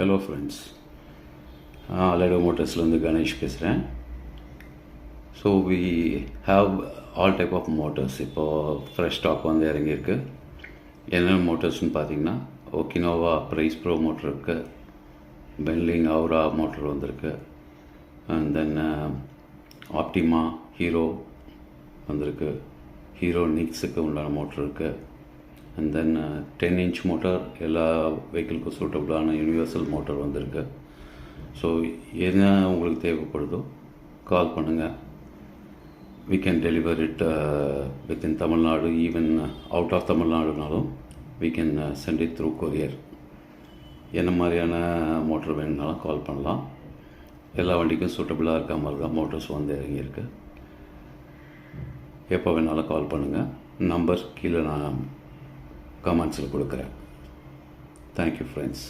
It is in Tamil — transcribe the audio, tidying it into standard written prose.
ஹலோ ஃப்ரெண்ட்ஸ், அலைடோ மோட்டர்ஸ்லேருந்து கணேஷ் பேசுகிறேன். So we have all type of motors. இப்போது ஃப்ரெஷ் ஸ்டாக் வந்து இறங்கியிருக்கு. என்னென்ன மோட்டர்ஸ்னு பார்த்தீங்கன்னா, ஒக்கினோவா ப்ரைஸ் ப்ரோ மோட்டர் இருக்குது, பென்லிங் அவுரா மோட்டர் வந்திருக்கு, அண்ட் தென் ஆப்டிமா ஹீரோ வந்திருக்கு, ஹீரோ நிக்ஸுக்கு உண்டான மோட்டர் இருக்குது, அண்ட் தென் 10 inch மோட்டார் எல்லா வெஹிக்கிளுக்கும் சூட்டபுளான யூனிவர்சல் மோட்டார் வந்திருக்கு. ஸோ என்ன உங்களுக்கு தேவைப்படுதோ கால் பண்ணுங்கள். we can deliver it within Tamil Nadu, even out of தமிழ்நாடுனாலும் we can send it through courier. என்ன மாதிரியான மோட்டர் வேணுனாலும் கால் பண்ணலாம். எல்லா வண்டிக்கும் சூட்டபுளாக இருக்க மாதிரி தான் மோட்டர்ஸ் வந்து இறங்கியிருக்கு. எப்போ வேணாலும் கால் பண்ணுங்கள். நம்பர் கீழே நான் கமெண்ட்ஸில் கொடுக்குறேன். Thank you friends.